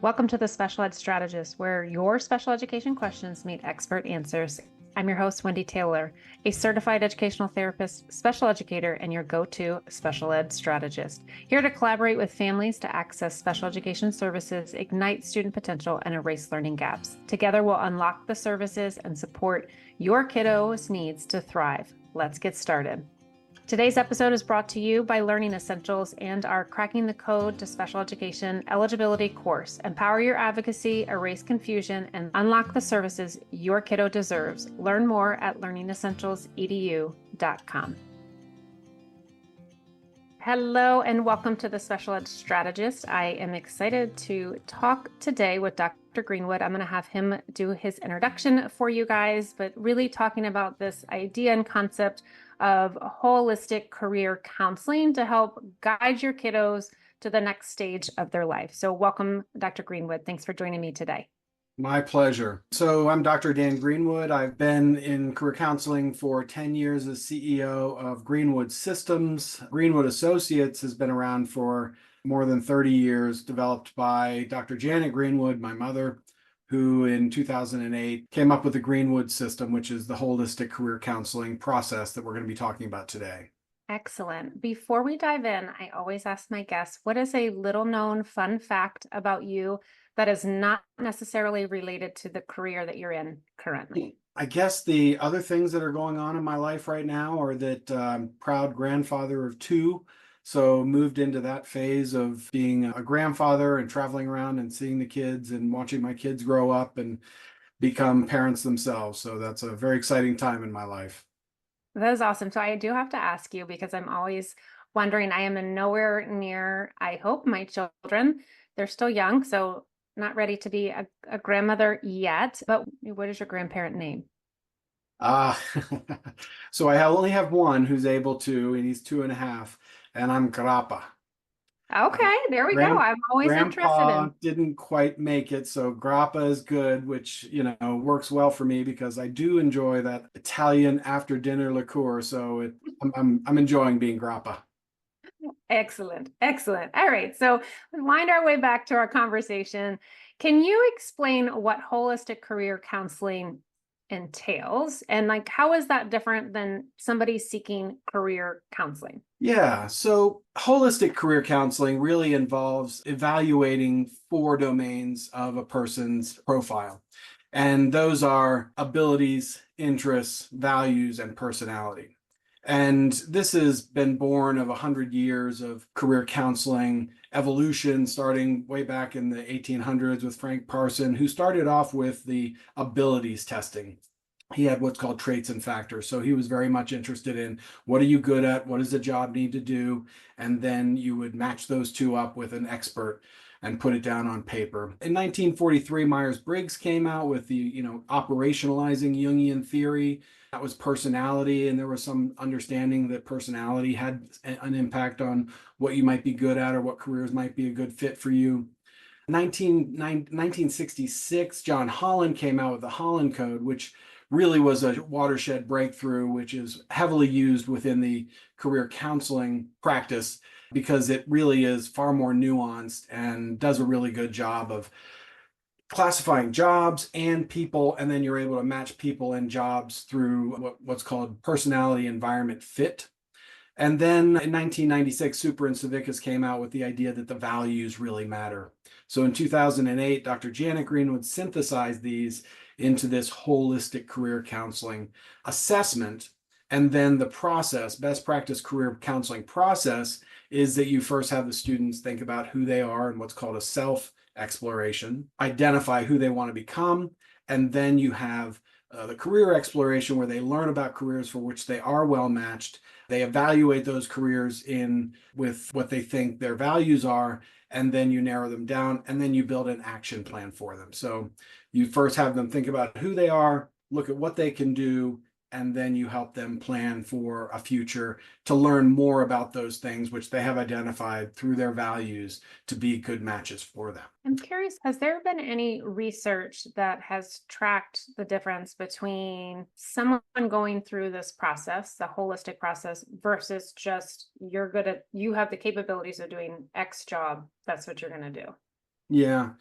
Welcome to the Special Ed Strategist, where your special education questions meet expert answers. I'm your host, Wendy Taylor, a certified educational therapist, special educator, and your go-to special ed strategist. Here to collaborate with families to access special education services, ignite student potential, and erase learning gaps. Together, we'll unlock the services and support your kiddo's needs to thrive. Let's get started. Today's episode is brought to you by Learning Essentials and our Cracking the Code to Special Education eligibility course. Empower your advocacy, erase confusion, and unlock the services your kiddo deserves. Learn more at learningessentialsedu.com. Hello and welcome to the Special Ed Strategist. I am excited to talk today with Dr. Greenwood. I'm going to have him do his introduction for you guys, but really talking about this idea and concept of holistic career counseling to help guide your kiddos to the next stage of their life. So welcome, Dr. Greenwood. Thanks for joining me today. My pleasure. So I'm Dr. Dan Greenwood. I've been in career counseling for 10 years as CEO of Greenwood Systems. Greenwood Associates has been around for more than 30 years, developed by Dr. Janet Greenwood, my mother, who in 2008 came up with the Greenwood System, which is the holistic career counseling process that we're going to be talking about today. Excellent. Before we dive in, I always ask my guests, what is a little known fun fact about you that is not necessarily related to the career that you're in currently? I guess the other things that are going on in my life right now are that I'm proud grandfather of two. So moved into that phase of being a grandfather and traveling around and seeing the kids and watching my kids grow up and become parents themselves. So that's a very exciting time in my life. That is awesome. So I do have to ask you because I'm always wondering, I am in nowhere near, I hope, my children. They're still young, so not ready to be a grandmother yet. But what is your grandparent name? So I only have one who's able to, and he's 2.5, and I'm Grappa. Okay, there we go. I'm always interested Grandpa in. didn't quite make it, so Grappa is good, which, works well for me because I do enjoy that Italian after dinner liqueur. So I'm enjoying being Grappa. Excellent. Excellent. All right. So wind our way back to our conversation. Can you explain what holistic career counseling entails and how is that different than somebody seeking career counseling? Yeah, so holistic career counseling really involves evaluating 4 domains of a person's profile. And those are abilities, interests, values, and personality. And this has been born of 100 years of career counseling evolution, starting way back in the 1800s with Frank Parson, who started off with the abilities testing. He had what's called traits and factors. So he was very much interested in what are you good at? What does the job need to do? And then you would match those two up with an expert and put it down on paper. In 1943, Myers-Briggs came out with the, operationalizing Jungian theory. That was personality, and there was some understanding that personality had an impact on what you might be good at or what careers might be a good fit for you. 1966, John Holland came out with the Holland Code, which really was a watershed breakthrough, which is heavily used within the career counseling practice because it really is far more nuanced and does a really good job of classifying jobs and people, and then you're able to match people and jobs through what's called personality environment fit. And then in 1996, Super and Savickas came out with the idea that the values really matter. So in 2008, Dr. Janet Greenwood synthesized these into this holistic career counseling assessment. And then the process, best practice career counseling process, is that you first have the students think about who they are and what's called a self-exploration, identify who they want to become, and then you have the career exploration where they learn about careers for which they are well matched. They evaluate those careers in with what they think their values are, and then you narrow them down, and then you build an action plan for them. So you first have them think about who they are, look at what they can do, and then you help them plan for a future to learn more about those things which they have identified through their values to be good matches for them. I'm curious, has there been any research that has tracked the difference between someone going through this process, the holistic process, versus just you have the capabilities of doing X job, that's what you're going to do? Yeah.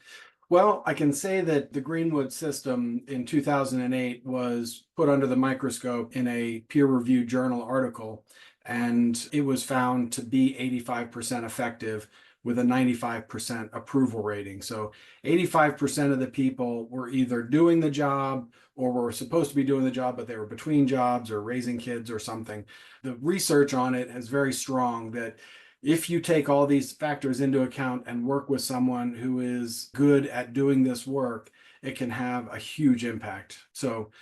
Well, I can say that the Greenwood System in 2008 was put under the microscope in a peer-reviewed journal article, and it was found to be 85% effective with a 95% approval rating. So 85% of the people were either doing the job or were supposed to be doing the job, but they were between jobs or raising kids or something. The research on it is very strong that if you take all these factors into account and work with someone who is good at doing this work, it can have a huge impact. So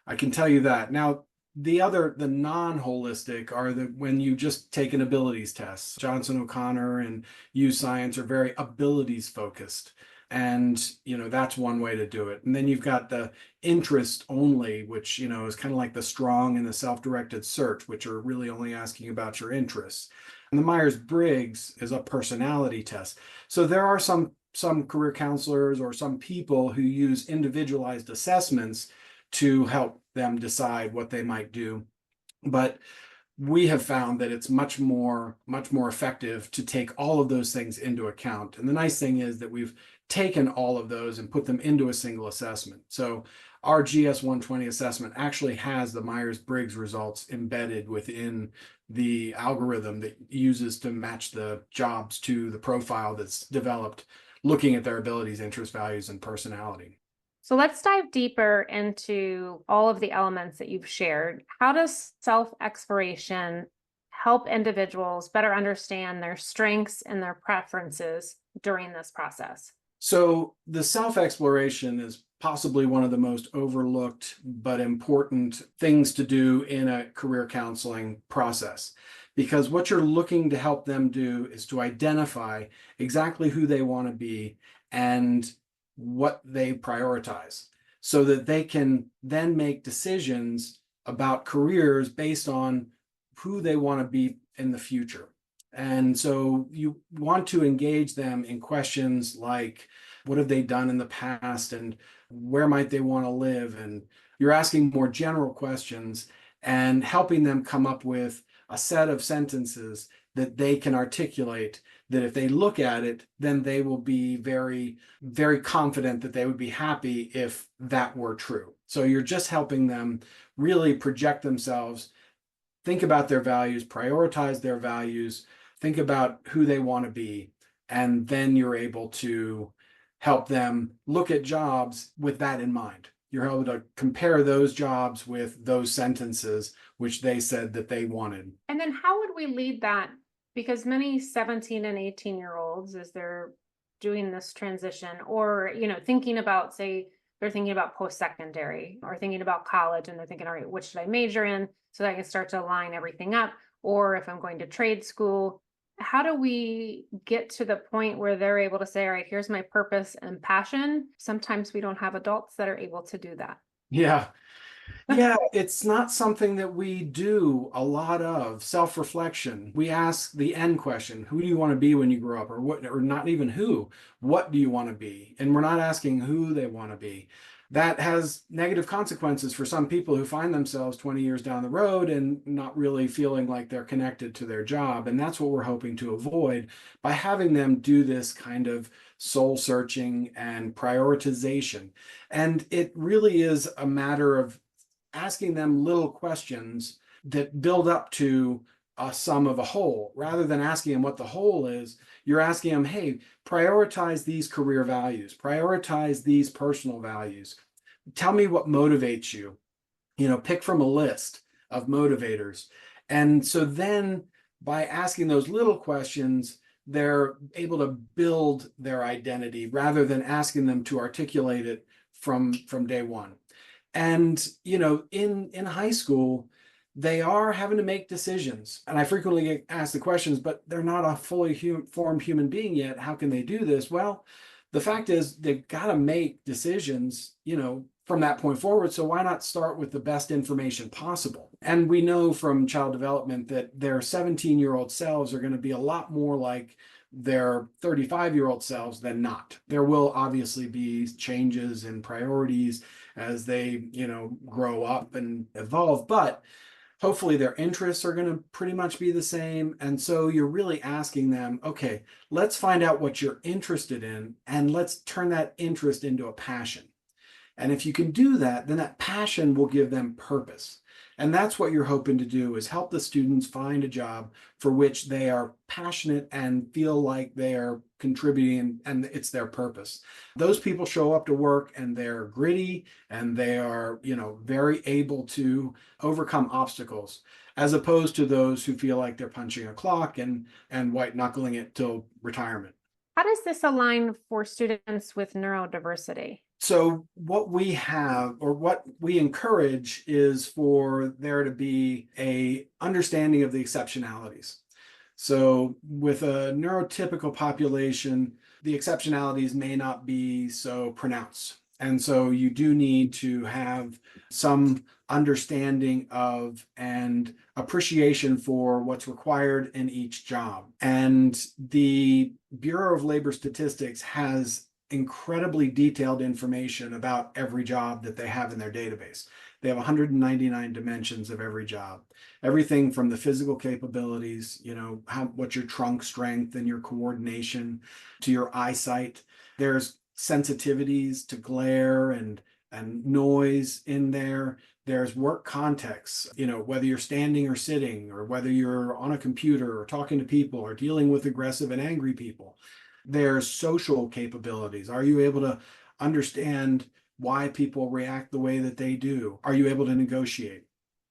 I can tell you that. Now, the non-holistic are the when you just take an abilities test. Johnson O'Connor and Use Science are very abilities focused. And, that's one way to do it. And then you've got the interest only, which, is kind of like the strong and the self-directed search, which are really only asking about your interests. And the Myers-Briggs is a personality test. So there are some career counselors or some people who use individualized assessments to help them decide what they might do. But we have found that it's much more effective to take all of those things into account. And the nice thing is that we've taken all of those and put them into a single assessment. So our GS 120 assessment actually has the Myers-Briggs results embedded within the algorithm that uses to match the jobs to the profile that's developed, looking at their abilities, interests, values, and personality. So let's dive deeper into all of the elements that you've shared. How does self-exploration help individuals better understand their strengths and their preferences during this process? So the self-exploration is possibly one of the most overlooked but important things to do in a career counseling process, because what you're looking to help them do is to identify exactly who they want to be and what they prioritize so that they can then make decisions about careers based on who they want to be in the future. And so you want to engage them in questions like, what have they done in the past and where might they want to live? And you're asking more general questions and helping them come up with a set of sentences that they can articulate, that if they look at it, then they will be very, very confident that they would be happy if that were true. So you're just helping them really project themselves, think about their values, prioritize their values, think about who they want to be, and then you're able to help them look at jobs with that in mind. You're able to compare those jobs with those sentences which they said that they wanted. And then how would we lead that? Because many 17 and 18-year-olds, as they're doing this transition or, thinking about, say, they're thinking about post-secondary or thinking about college and they're thinking, all right, what should I major in so that I can start to align everything up? Or if I'm going to trade school, how do we get to the point where they're able to say, all right, here's my purpose and passion? Sometimes we don't have adults that are able to do that. Yeah. Yeah, it's not something that we do a lot of self-reflection. We ask the end question, who do you want to be when you grow up? Or what, or not even who, what do you want to be? And we're not asking who they want to be. That has negative consequences for some people who find themselves 20 years down the road and not really feeling like they're connected to their job. And that's what we're hoping to avoid by having them do this kind of soul searching and prioritization. And it really is a matter of asking them little questions that build up to a sum of a whole. Rather than asking them what the whole is, you're asking them, hey, prioritize these career values, prioritize these personal values. Tell me what motivates you. Pick from a list of motivators. And so then by asking those little questions, they're able to build their identity rather than asking them to articulate it from day one. And, in high school, they are having to make decisions. And I frequently get asked the questions, but they're not a fully formed human being yet. How can they do this? Well, the fact is they've got to make decisions, from that point forward. So why not start with the best information possible? And we know from child development that their 17-year-old selves are going to be a lot more like their 35-year-old selves than not. There will obviously be changes in priorities as they, grow up and evolve, but Hopefully their interests are going to pretty much be the same. And so you're really asking them, okay, let's find out what you're interested in and let's turn that interest into a passion. And if you can do that, then that passion will give them purpose. And that's what you're hoping to do, is help the students find a job for which they are passionate and feel like they are contributing and it's their purpose. Those people show up to work and they're gritty and they are, very able to overcome obstacles, as opposed to those who feel like they're punching a clock and white knuckling it till retirement. How does this align for students with neurodiversity? So what we have, or what we encourage, is for there to be a understanding of the exceptionalities. So with a neurotypical population, the exceptionalities may not be so pronounced. And so you do need to have some understanding of and appreciation for what's required in each job. And the Bureau of Labor Statistics has incredibly detailed information about every job that they have in their database. They have 199 dimensions of every job. Everything from the physical capabilities, what's your trunk strength and your coordination, to your eyesight. There's sensitivities to glare and noise in there. There's work contexts, whether you're standing or sitting, or whether you're on a computer or talking to people or dealing with aggressive and angry people. There's social capabilities. Are you able to understand why people react the way that they do? Are you able to negotiate?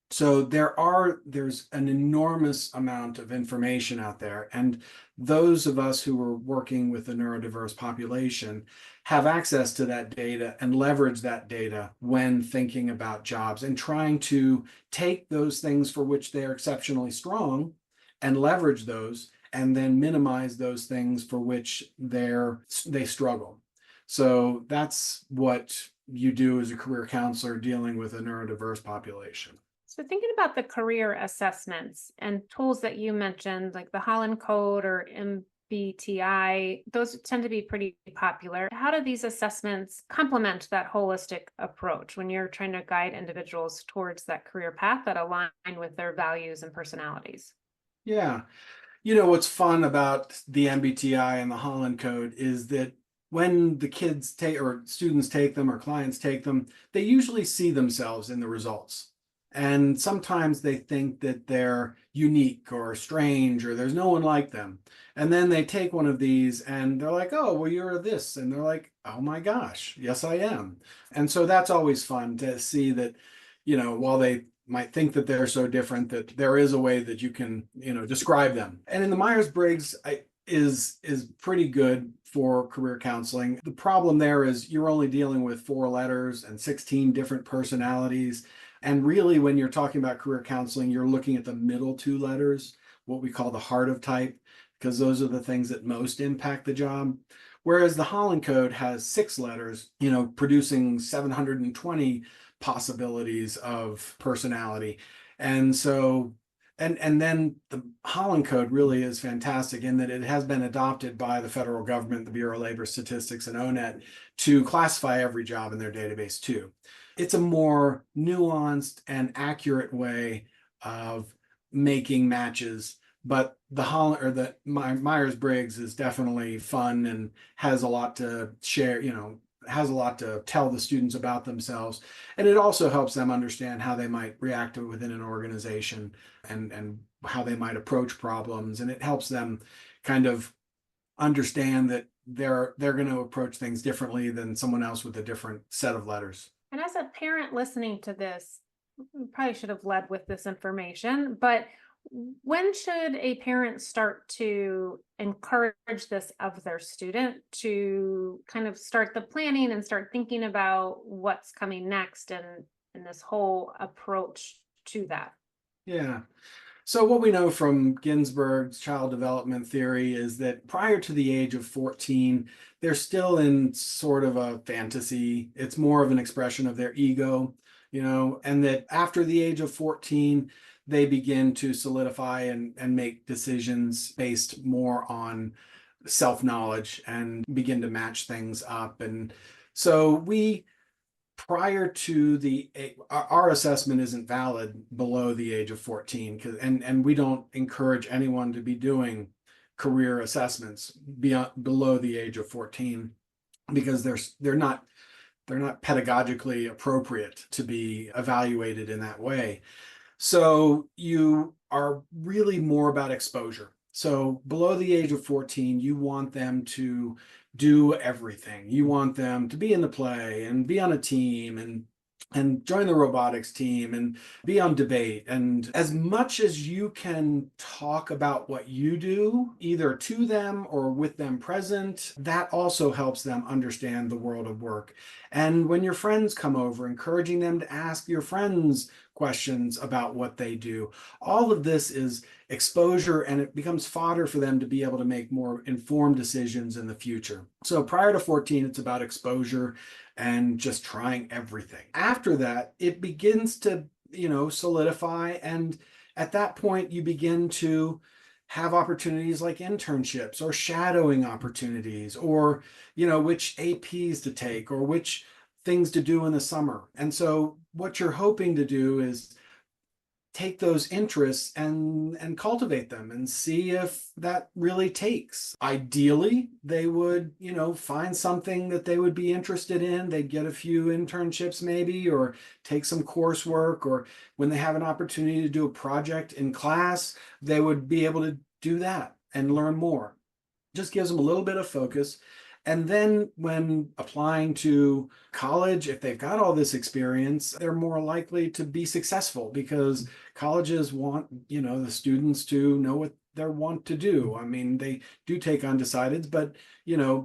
So there's an enormous amount of information out there. And those of us who are working with the neurodiverse population have access to that data and leverage that data when thinking about jobs and trying to take those things for which they are exceptionally strong and leverage those, and then minimize those things for which they struggle. So that's what you do as a career counselor dealing with a neurodiverse population. So thinking about the career assessments and tools that you mentioned, like the Holland Code or MBTI, those tend to be pretty popular. How do these assessments complement that holistic approach when you're trying to guide individuals towards that career path that align with their values and personalities? Yeah. What's fun about the MBTI and the Holland Code is that when the kids take, or students take them, or clients take them, they usually see themselves in the results. And sometimes they think that they're unique or strange or there's no one like them. And then they take one of these and they're like, oh, well, you're this. And they're like, oh my gosh, yes, I am. And so that's always fun to see that, while they might think that they're so different, that there is a way that you can, describe them. And in the Myers-Briggs is pretty good for career counseling. The problem there is you're only dealing with 4 letters and 16 different personalities. And really, when you're talking about career counseling, you're looking at the middle 2 letters, what we call the heart of type, because those are the things that most impact the job. Whereas the Holland Code has 6 letters, producing 720 possibilities of personality. And so, and then the Holland Code really is fantastic in that it has been adopted by the federal government, the Bureau of Labor Statistics and O.N.E.T., to classify every job in their database too. It's a more nuanced and accurate way of making matches, but the Myers-Briggs is definitely fun and has a lot to share, has a lot to tell the students about themselves. And it also helps them understand how they might react to within an organization and how they might approach problems. And it helps them kind of understand that they're going to approach things differently than someone else with a different set of letters. And as a parent listening to this, we probably should have led with this information, but when should a parent start to encourage this of their student to kind of start the planning and start thinking about what's coming next and this whole approach to that? Yeah. So what we know from Ginsberg's child development theory is that prior to the age of 14, they're still in sort of a fantasy. It's more of an expression of their ego, and that after the age of 14, they begin to solidify and make decisions based more on self-knowledge and begin to match things up. And so we prior to our assessment isn't valid below the age of 14, and we don't encourage anyone to be doing career assessments below the age of 14, because they're not pedagogically appropriate to be evaluated in that way. So you are really more about exposure. So below the age of 14, you want them to do everything. You want them to be in the play and be on a team and join the robotics team and be on debate. And as much as you can talk about what you do, either to them or with them present, that also helps them understand the world of work. And when your friends come over, encouraging them to ask your friends questions about what they do. All of this is exposure, and it becomes fodder for them to be able to make more informed decisions in the future. So prior to 14, it's about exposure and just trying everything. After that, it begins to, solidify. And at that point, you begin to have opportunities like internships or shadowing opportunities, or, which APs to take or which things to do in the summer. And so what you're hoping to do is take those interests and cultivate them and see if that really takes. Ideally, they would, find something that they would be interested in. They'd get a few internships maybe, or take some coursework, or when they have an opportunity to do a project in class, they would be able to do that and learn more. Just gives them a little bit of focus. And then when applying to college, if they've got all this experience, they're more likely to be successful, because colleges want, the students to know what they want to do. I mean, they do take undecideds, but,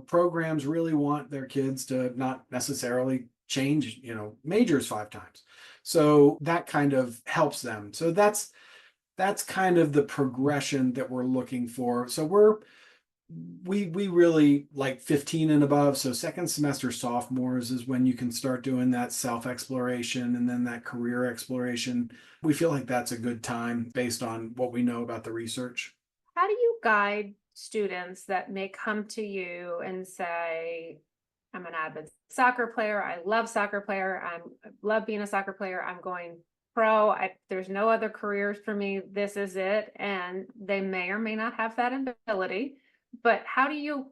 programs really want their kids to not necessarily change, majors 5 times. So that kind of helps them. So that's kind of the progression that we're looking for. So we really like 15 and above. So second semester sophomores is when you can start doing that self-exploration and then that career exploration. We feel like that's a good time based on what we know about the research. How do you guide students that may come to you and say, I'm an avid soccer player, I love soccer player, I love being a soccer player, I'm going pro, there's no other careers for me, this is it, and they may or may not have that ability. But how do you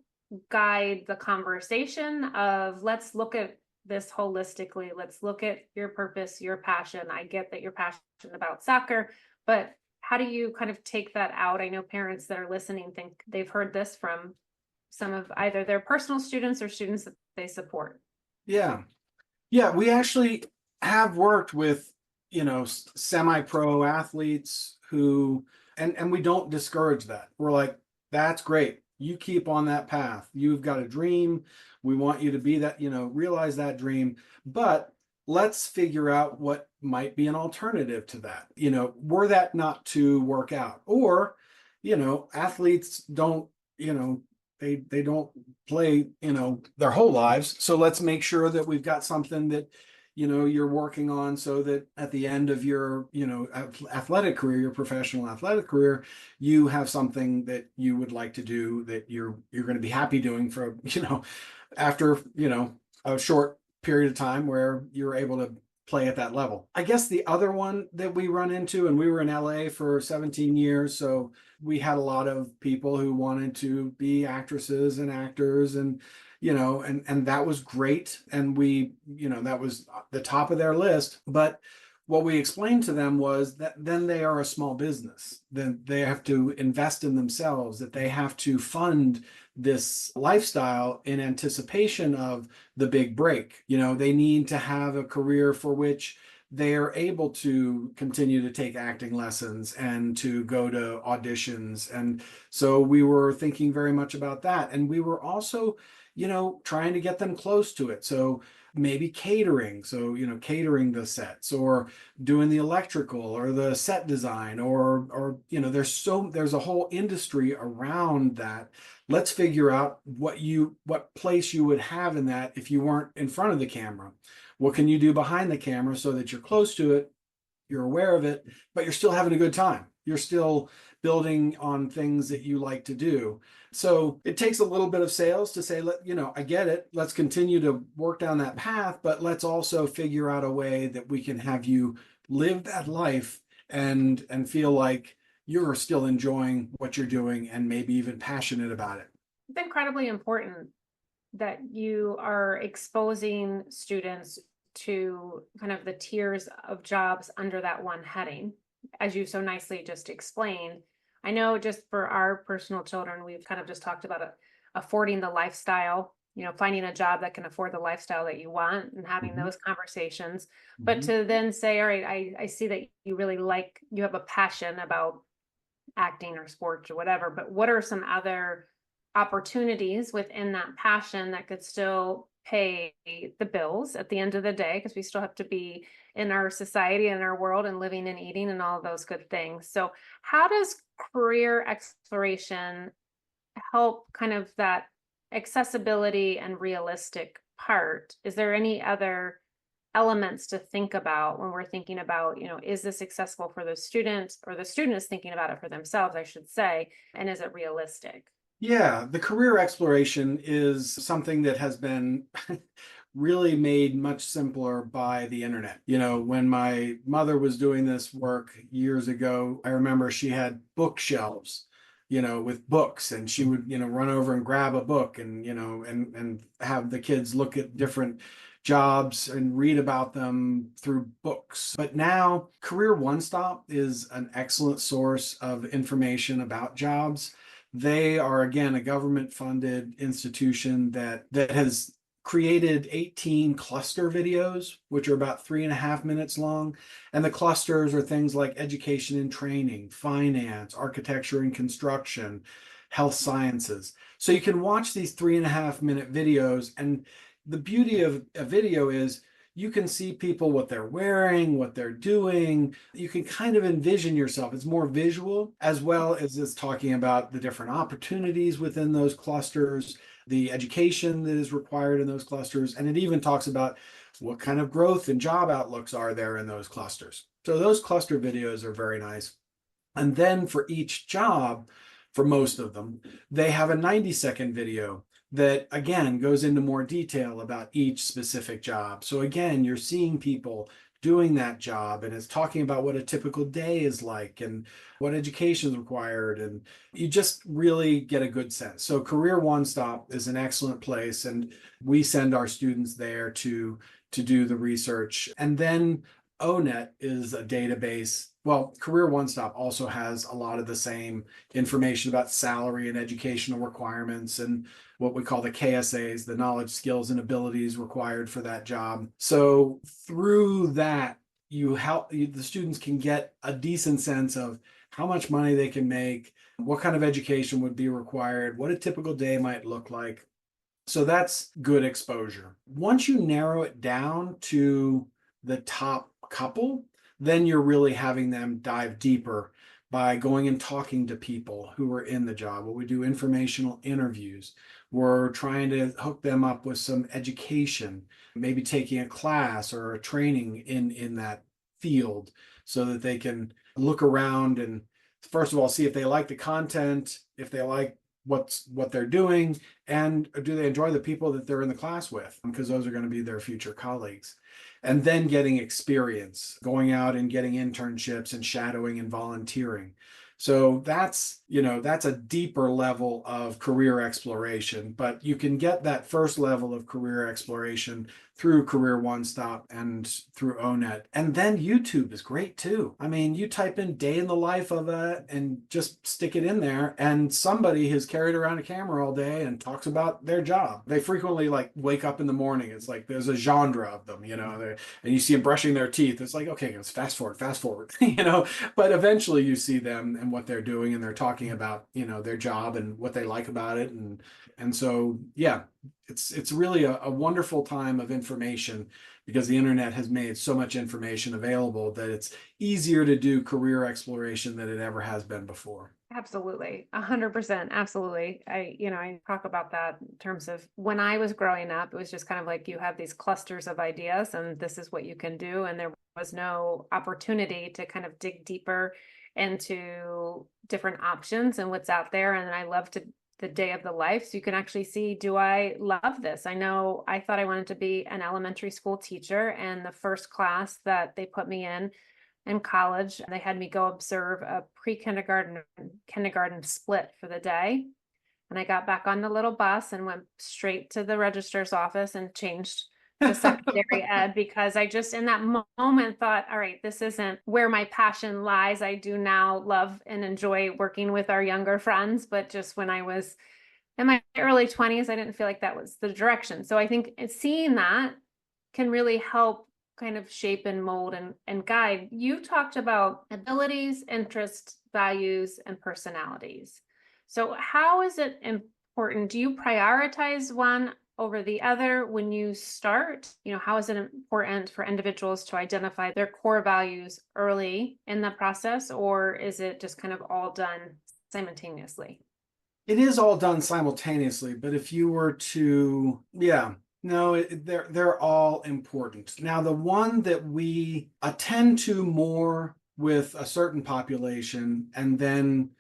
guide the conversation of, let's look at this holistically, let's look at your purpose, your passion. I get that you're passionate about soccer, but how do you kind of take that out? I know parents that are listening think they've heard this from some of either their personal students or students that they support. Yeah. We actually have worked with, semi-pro athletes who, and we don't discourage that. We're like, that's great. You keep on that path. You've got a dream. We want you to be that, realize that dream. But let's figure out what might be an alternative to that. Were that not to work out, or, athletes don't, they don't play, their whole lives. So let's make sure that we've got something that, you're working on, so that at the end of your, athletic career, your professional athletic career, you have something that you would like to do that you're going to be happy doing for, after, a short period of time where you're able to play at that level. I guess the other one that we run into, and we were in LA for 17 years, so we had a lot of people who wanted to be actresses and actors, and and that was great. And we, that was the top of their list. But what we explained to them was that then they are a small business. Then they have to invest in themselves, that they have to fund this lifestyle in anticipation of the big break. They need to have a career for which they are able to continue to take acting lessons and to go to auditions. And so we were thinking very much about that. And we were also, trying to get them close to it. So maybe catering. So, catering the sets, or doing the electrical or the set design, or, there's a whole industry around that. Let's figure out what place you would have in that if you weren't in front of the camera. What can you do behind the camera so that you're close to it, you're aware of it, but you're still having a good time. You're still building on things that you like to do. So it takes a little bit of sales to say, I get it. Let's continue to work down that path, but let's also figure out a way that we can have you live that life and feel like you're still enjoying what you're doing and maybe even passionate about it. It's incredibly important that you are exposing students to kind of the tiers of jobs under that one heading, as you so nicely just explained. I know just for our personal children, we've kind of just talked about affording the lifestyle, finding a job that can afford the lifestyle that you want and having those conversations. But to then say, all right, I see that you really you have a passion about acting or sports or whatever, but what are some other opportunities within that passion that could still pay the bills at the end of the day, because we still have to be in our society and our world and living and eating and all of those good things. So how does career exploration help kind of that accessibility and realistic part? Is there any other elements to think about when we're thinking about, is this accessible for the student, or the student is thinking about it for themselves, I should say, and is it realistic? Yeah, the career exploration is something that has been really made much simpler by the internet. When my mother was doing this work years ago, I remember she had bookshelves, with books, and she would, run over and grab a book and, and have the kids look at different jobs and read about them through books. But now Career One Stop is an excellent source of information about jobs. They are, again, a government funded institution that has created 18 cluster videos, which are about 3.5 minutes long. And the clusters are things like education and training, finance, architecture and construction, health sciences. So you can watch these 3.5 minute videos. And the beauty of a video is you can see people, what they're wearing, what they're doing. You can kind of envision yourself. It's more visual, as well as it's talking about the different opportunities within those clusters, the education that is required in those clusters. And it even talks about what kind of growth and job outlooks are there in those clusters. So those cluster videos are very nice. And then for each job, for most of them, they have a 90-second video that, again, goes into more detail about each specific job. So again, you're seeing people doing that job, and it's talking about what a typical day is like and what education is required, and you just really get a good sense. So Career One Stop is an excellent place, and we send our students there to do the research. And then O.Net is a database. Well, Career One Stop also has a lot of the same information about salary and educational requirements and what we call the KSAs, the knowledge, skills, and abilities required for that job. So through that, the students can get a decent sense of how much money they can make, what kind of education would be required, what a typical day might look like. So that's good exposure. Once you narrow it down to the top couple, then you're really having them dive deeper by going and talking to people who are in the job. Well, we do informational interviews. We're trying to hook them up with some education, maybe taking a class or a training in that field, so that they can look around and, first of all, see if they like the content, if they like what they're doing, and do they enjoy the people that they're in the class with, because those are going to be their future colleagues. And then getting experience, going out and getting internships and shadowing and volunteering. So that's a deeper level of career exploration, but you can get that first level of career exploration through Career One Stop and through O.Net. And then YouTube is great too. I mean, you type in day in the life of a and just stick it in there, and somebody has carried around a camera all day and talks about their job. They frequently wake up in the morning. It's like there's a genre of them, and you see them brushing their teeth. It's like, okay, let's fast forward, but eventually you see them and what they're doing, and they're talking about, their job and what they like about it. And so, yeah, it's really a wonderful time of information, because the internet has made so much information available that it's easier to do career exploration than it ever has been before. Absolutely. 100%. Absolutely. I talk about that in terms of when I was growing up, it was just kind of like you have these clusters of ideas and this is what you can do. And there was no opportunity to kind of dig deeper into different options and what's out there. And I love to the day of the life. So you can actually see, do I love this? I know I thought I wanted to be an elementary school teacher, and the first class that they put me in college, they had me go observe a pre-kindergarten kindergarten split for the day. And I got back on the little bus and went straight to the registrar's office and changed to secondary ed, because I just in that moment thought, all right, this isn't where my passion lies. I do now love and enjoy working with our younger friends, but just when I was in my early 20s, I didn't feel like that was the direction. So I think seeing that can really help kind of shape and mold and guide. You talked about abilities, interests, values, and personalities. So how is it important? Do you prioritize one over the other when you start? How is it important for individuals to identify their core values early in the process, or is it just kind of all done simultaneously? It is all done simultaneously, but if you were to, yeah, no, they're all important. Now, the one that we attend to more with a certain population and then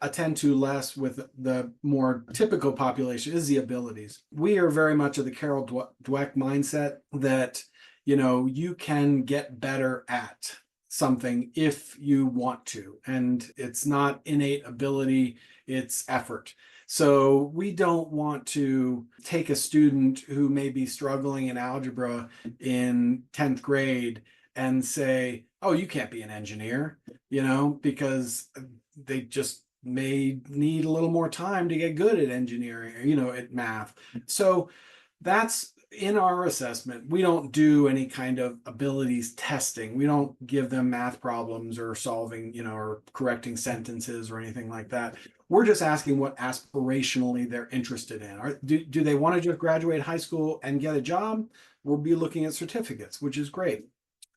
attend to less with the more typical population is the abilities. We are very much of the Carol Dweck mindset that, you can get better at something if you want to, and it's not innate ability, it's effort. So we don't want to take a student who may be struggling in algebra in 10th grade and say, oh, you can't be an engineer, because they just may need a little more time to get good at engineering, at math. So that's in our assessment. We don't do any kind of abilities testing. We don't give them math problems or solving, or correcting sentences or anything like that. We're just asking what aspirationally they're interested in. Do they want to just graduate high school and get a job? We'll be looking at certificates, which is great.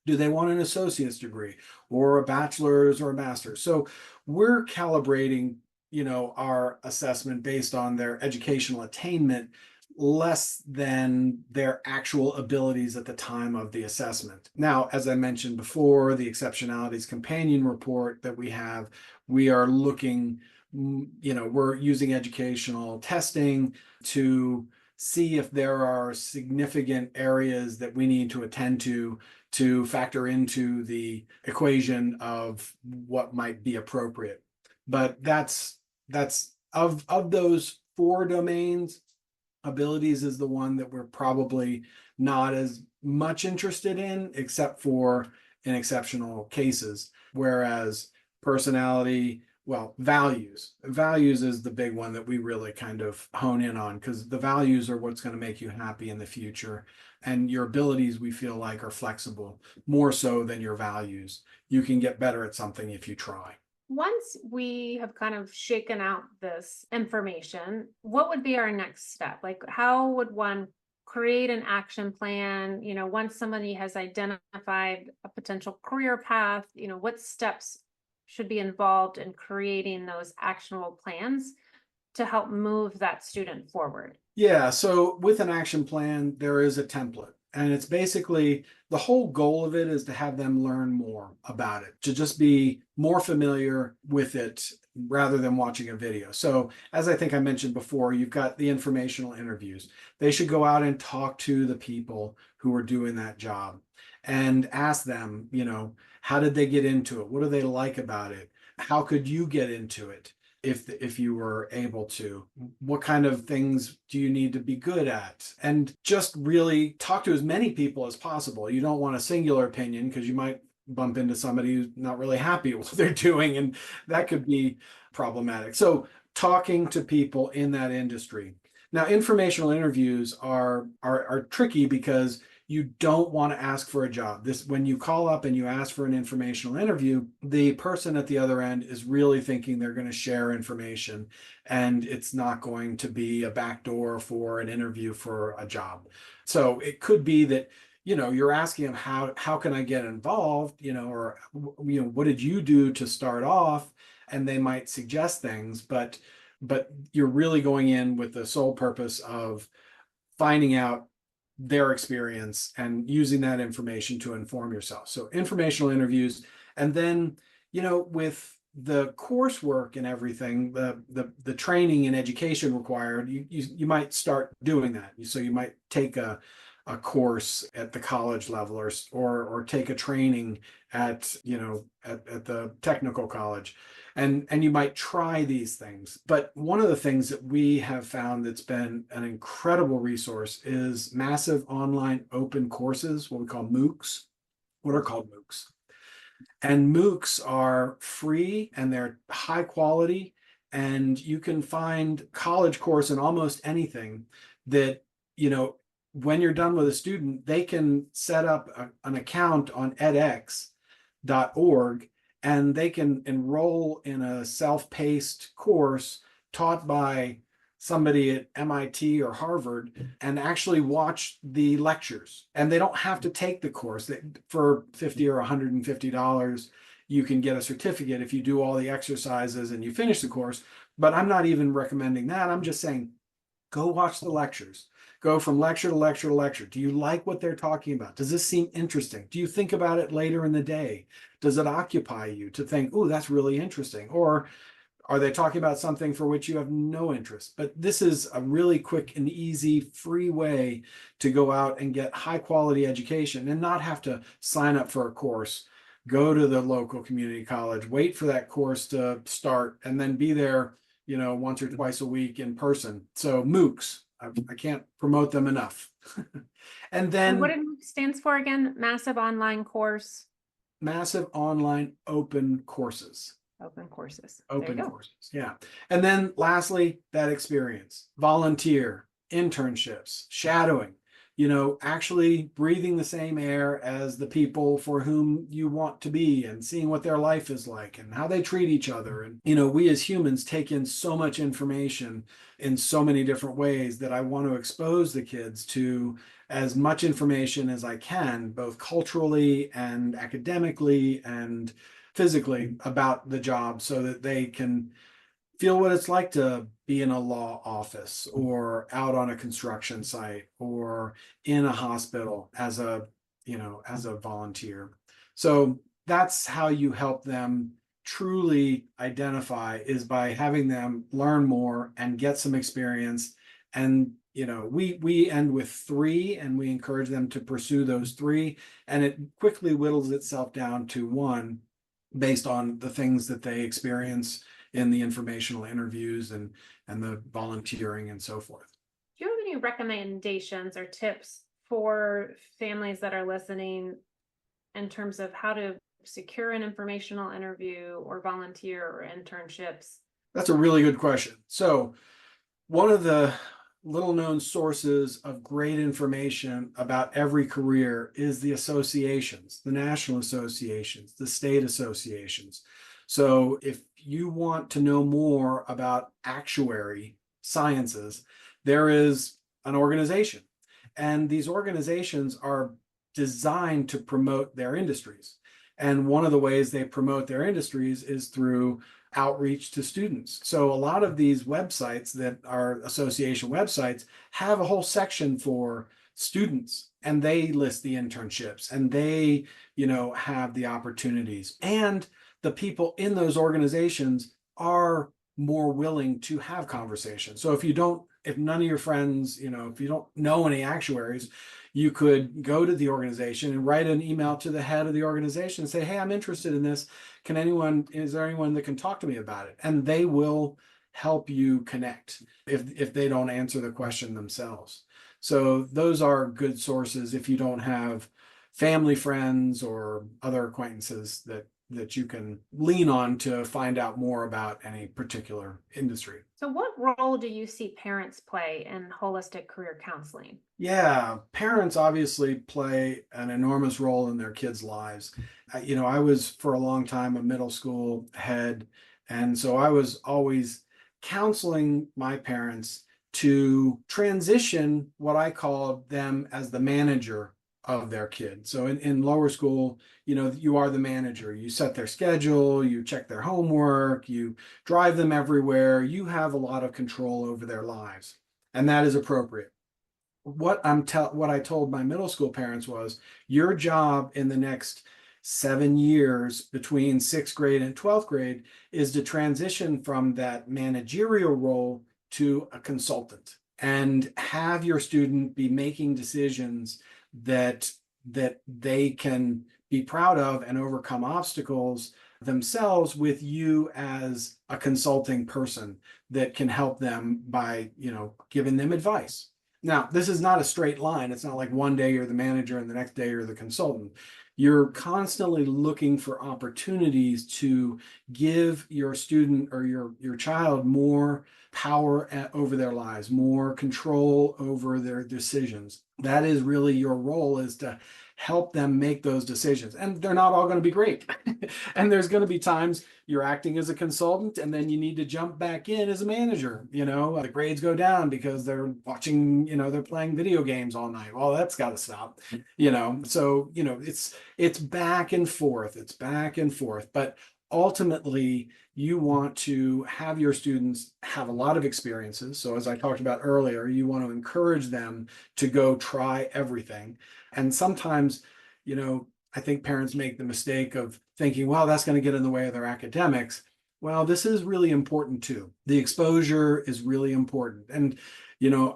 Do they want an associate's degree or a bachelor's or a master's? So we're calibrating, our assessment based on their educational attainment less than their actual abilities at the time of the assessment. Now, as I mentioned before, the exceptionalities companion report that we have, we are looking, we're using educational testing to see if there are significant areas that we need to attend to factor into the equation of what might be appropriate. But that's of those four domains, abilities is the one that we're probably not as much interested in, except for in exceptional cases. Whereas personality, well, values is the big one that we really kind of hone in on, because the values are what's going to make you happy in the future. And your abilities, we feel like, are flexible more so than your values. You can get better at something if you try. Once we have kind of shaken out this information, what would be our next step? Like, how would one create an action plan? Once somebody has identified a potential career path, what steps should be involved in creating those actionable plans to help move that student forward? Yeah, so with an action plan, there is a template. And it's basically the whole goal of it is to have them learn more about it, to just be more familiar with it rather than watching a video. So, as I think I mentioned before, you've got the informational interviews. They should go out and talk to the people who are doing that job and ask them, how did they get into it? What do they like about it? How could you get into it? If you were able to, what kind of things do you need to be good at? And just really talk to as many people as possible. You don't want a singular opinion, because you might bump into somebody who's not really happy with what they're doing, and that could be problematic. So talking to people in that industry. Now, informational interviews are tricky because you don't want to ask for a job. When you call up and you ask for an informational interview, the person at the other end is really thinking they're going to share information, and it's not going to be a backdoor for an interview for a job. So it could be that, you're asking them, how can I get involved, or, what did you do to start off? And they might suggest things, but you're really going in with the sole purpose of finding out their experience and using that information to inform yourself. So informational interviews. And then, with the coursework and everything, the training and education required, you might start doing that. So you might take a course at the college level, or take a training at at the technical college, and you might try these things. But one of the things that we have found that's been an incredible resource is massive online open courses, what we call MOOCs, what are called MOOCs. And MOOCs are free and they're high quality, and you can find college course in almost anything that, when you're done with a student, they can set up an account on edX.org, and they can enroll in a self-paced course taught by somebody at MIT or Harvard, and actually watch the lectures. And they don't have to take the course. For $50 or $150, you can get a certificate if you do all the exercises and you finish the course. But I'm not even recommending that. I'm just saying, go watch the lectures. Go from lecture to lecture to lecture. Do you like what they're talking about? Does this seem interesting? Do you think about it later in the day? Does it occupy you to think, oh, that's really interesting? Or are they talking about something for which you have no interest? But this is a really quick and easy, free way to go out and get high quality education and not have to sign up for a course, go to the local community college, wait for that course to start, and then be there, once or twice a week in person. So MOOCs, I can't promote them enough. And then, what it stands for again? Massive online course. Massive online open courses. Open courses. Open courses. Yeah. And then lastly, that experience, volunteer, internships, shadowing, actually breathing the same air as the people for whom you want to be, and seeing what their life is like and how they treat each other. And, we as humans take in so much information in so many different ways that I want to expose the kids to as much information as I can, both culturally and academically and physically, about the job, so that they can feel what it's like to be in a law office or out on a construction site or in a hospital as a volunteer. So that's how you help them truly identify, is by having them learn more and get some experience. And we end with 3, and we encourage them to pursue those 3, and it quickly whittles itself down to 1, based on the things that they experience in the informational interviews and the volunteering and so forth. Do you have any recommendations or tips for families that are listening in terms of how to secure an informational interview or volunteer or internships? That's a really good question. So one of the little known sources of great information about every career is the associations, the national associations, the state associations. So if you want to know more about actuary sciences, there is an organization, and these organizations are designed to promote their industries. And one of the ways they promote their industries is through outreach to students. So a lot of these websites that are association websites have a whole section for students, and they list the internships, and they, have the opportunities, and the people in those organizations are more willing to have conversations. So if none of your friends, if you don't know any actuaries, you could go to the organization and write an email to the head of the organization and say, hey, I'm interested in this. Is there anyone that can talk to me about it? And they will help you connect if they don't answer the question themselves. So those are good sources if you don't have family, friends, or other acquaintances that you can lean on to find out more about any particular industry. So what role do you see parents play in holistic career counseling? Yeah, parents obviously play an enormous role in their kids' lives. I was for a long time a middle school head, and so I was always counseling my parents to transition what I call them as the manager of their kid. So in lower school, you are the manager. You set their schedule, you check their homework, you drive them everywhere. You have a lot of control over their lives, and that is appropriate. What I told my middle school parents was, your job in the next 7 years between 6th grade and 12th grade is to transition from that managerial role to a consultant and have your student be making decisions that they can be proud of and overcome obstacles themselves with you as a consulting person that can help them by, giving them advice. Now, this is not a straight line. It's not like one day you're the manager and the next day you're the consultant. You're constantly looking for opportunities to give your student or your child more power over their lives, more control over their decisions. That is really your role, is to help them make those decisions. And they're not all going to be great. And there's going to be times you're acting as a consultant and then you need to jump back in as a manager. The grades go down because they're watching, they're playing video games all night. Well, that's got to stop. So, it's back and forth. It's back and forth. But ultimately, you want to have your students have a lot of experiences. So as I talked about earlier, you want to encourage them to go try everything. And sometimes, I think parents make the mistake of thinking, well, that's going to get in the way of their academics. Well, this is really important too. The exposure is really important. And,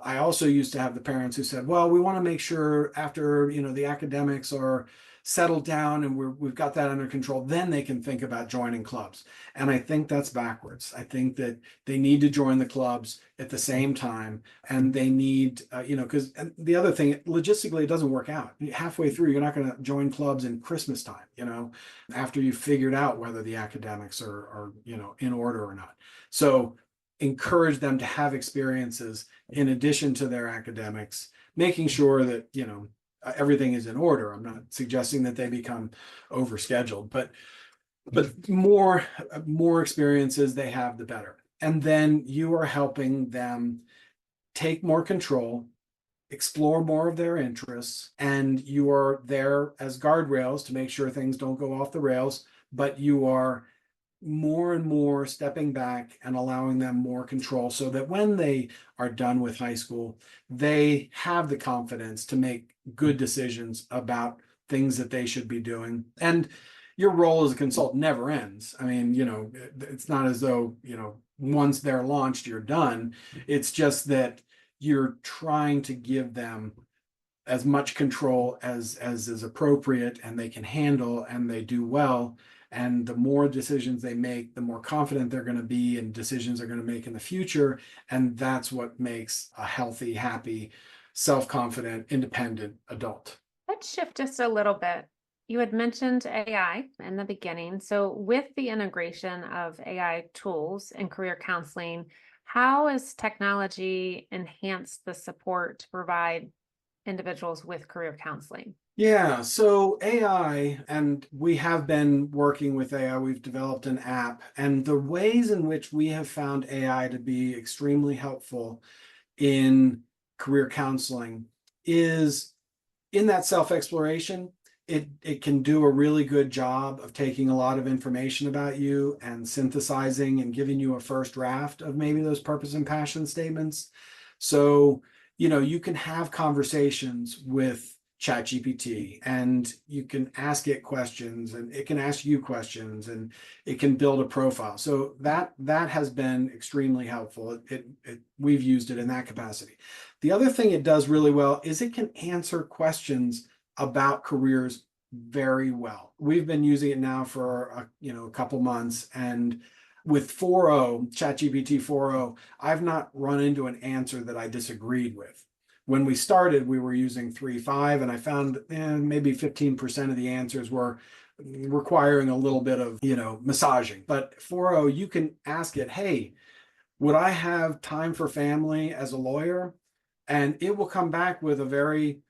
I also used to have the parents who said, well, we want to make sure after, the academics are settled down and we've got that under control, then they can think about joining clubs. And I think that's backwards. I think that they need to join the clubs at the same time, and they need, because the other thing, logistically, it doesn't work out. Halfway through, you're not going to join clubs in Christmas time, after you've figured out whether the academics are in order or not. So encourage them to have experiences in addition to their academics, making sure that, everything is in order. I'm not suggesting that they become overscheduled, but more experiences they have, the better. And then you are helping them take more control, explore more of their interests, and you are there as guardrails to make sure things don't go off the rails, but you are more and more stepping back and allowing them more control so that when they are done with high school, they have the confidence to make good decisions about things that they should be doing. And your role as a consultant never ends. I mean, it's not as though, once they're launched, you're done. It's just that you're trying to give them as much control as is appropriate and they can handle and they do well. And the more decisions they make, the more confident they're going to be in decisions they're going to make in the future. And that's what makes a healthy, happy, self-confident, independent adult. Let's shift just a little bit. You had mentioned AI in the beginning. So with the integration of AI tools in career counseling, how has technology enhanced the support to provide individuals with career counseling? Yeah, so AI, and we have been working with AI, we've developed an app, and the ways in which we have found AI to be extremely helpful in career counseling is in that self-exploration. It can do a really good job of taking a lot of information about you and synthesizing and giving you a first draft of maybe those purpose and passion statements. So, you can have conversations with ChatGPT and you can ask it questions and it can ask you questions and it can build a profile. So that has been extremely helpful. We've used it in that capacity. The other thing it does really well is it can answer questions about careers very well. We've been using it now for a couple months, and with 4.0, ChatGPT 4.0, I've not run into an answer that I disagreed with. When we started, we were using 3.5, and I found maybe 15% of the answers were requiring a little bit of, massaging. But 4.0, you can ask it, hey, would I have time for family as a lawyer? And it will come back with a very,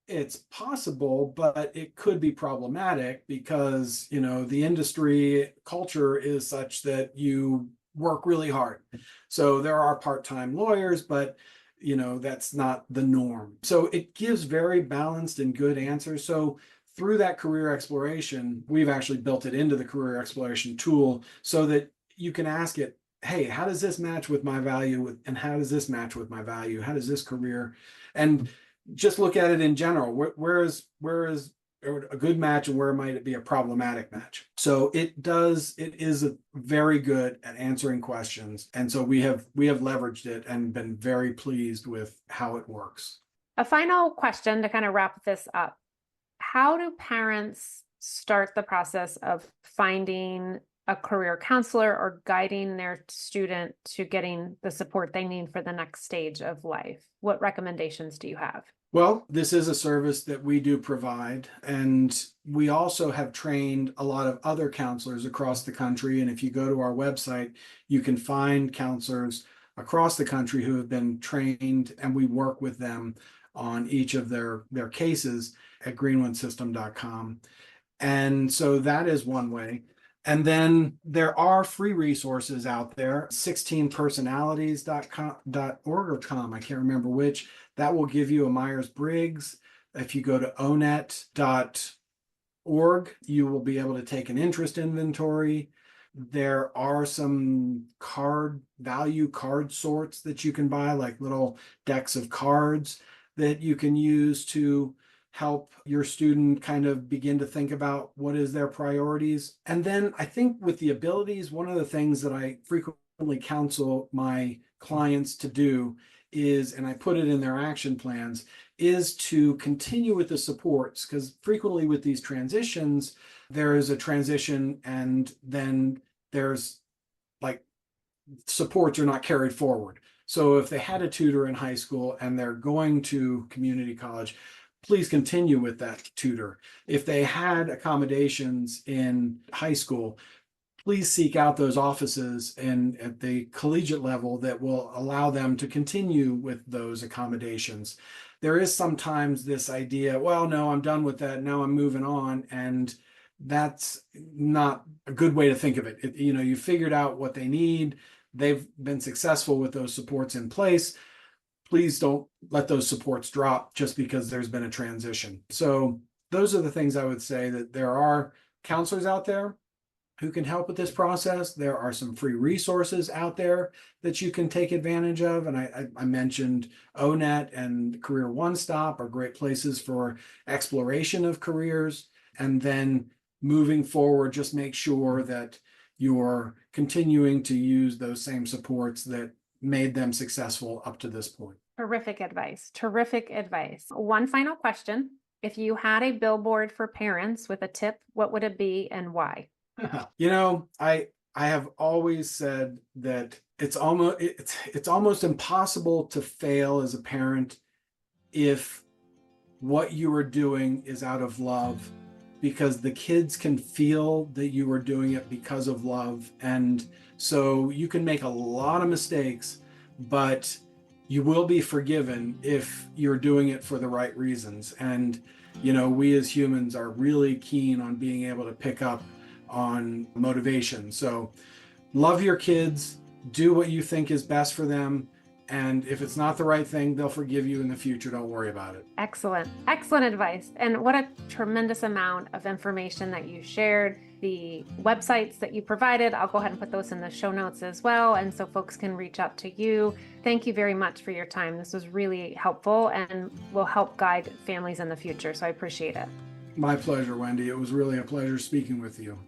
it's possible, but it could be problematic because, the industry culture is such that you work really hard. So there are part-time lawyers, but that's not the norm. So it gives very balanced and good answers. So through that career exploration, we've actually built it into the career exploration tool so that you can ask it, hey, how does this match with my value? And how does this match with my value? How does this career? And just look at it in general. Where is a good match and where might it be a problematic match. So it is very good at answering questions. And so we have leveraged it and been very pleased with how it works. A final question to kind of wrap this up. How do parents start the process of finding a career counselor or guiding their student to getting the support they need for the next stage of life? What recommendations do you have? Well, this is a service that we do provide, and we also have trained a lot of other counselors across the country. And if you go to our website, you can find counselors across the country who have been trained, and we work with them on each of their cases at greenwoodsystem.com. And so that is one way. And then there are free resources out there, 16personalities.org or com, I can't remember which, that will give you a Myers-Briggs. If you go to onet.org, you will be able to take an interest inventory. There are some value card sorts that you can buy, like little decks of cards that you can use to help your student kind of begin to think about what is their priorities. And then I think with the abilities, one of the things that I frequently counsel my clients to do is, and I put it in their action plans, is to continue with the supports, because frequently with these transitions, there is a transition and then there's like supports are not carried forward. So if they had a tutor in high school and they're going to community college, please continue with that tutor. If they had accommodations in high school, please seek out those offices and at the collegiate level that will allow them to continue with those accommodations. There is sometimes this idea, well, no, I'm done with that. Now I'm moving on. And that's not a good way to think of it. You figured out what they need. They've been successful with those supports in place. Please don't let those supports drop just because there's been a transition. So those are the things I would say, that there are counselors out there who can help with this process. There are some free resources out there that you can take advantage of. And I mentioned ONET and Career One Stop are great places for exploration of careers. And then moving forward, just make sure that you're continuing to use those same supports that made them successful up to this point. Terrific advice. Terrific advice. One final question. If you had a billboard for parents with a tip, what would it be and why? I have always said that it's almost impossible to fail as a parent if what you are doing is out of love, because the kids can feel that you are doing it because of love. And so you can make a lot of mistakes, but you will be forgiven if you're doing it for the right reasons. And, we as humans are really keen on being able to pick up on motivation. So love your kids, do what you think is best for them. And if it's not the right thing, they'll forgive you in the future. Don't worry about it. Excellent. Excellent advice. And what a tremendous amount of information that you shared. The websites that you provided, I'll go ahead and put those in the show notes as well. And so folks can reach out to you. Thank you very much for your time. This was really helpful and will help guide families in the future. So I appreciate it. My pleasure, Wendy. It was really a pleasure speaking with you.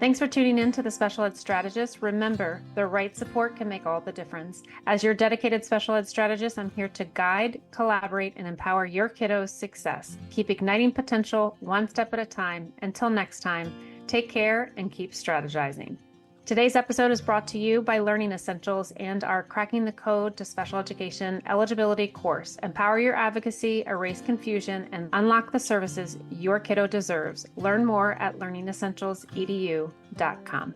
Thanks for tuning in to the Special Ed Strategist. Remember, the right support can make all the difference. As your dedicated Special Ed Strategist, I'm here to guide, collaborate, and empower your kiddos' success. Keep igniting potential one step at a time. Until next time, take care and keep strategizing. Today's episode is brought to you by Learning Essentials and our Cracking the Code to Special Education eligibility course. Empower your advocacy, erase confusion, and unlock the services your kiddo deserves. Learn more at learningessentialsedu.com.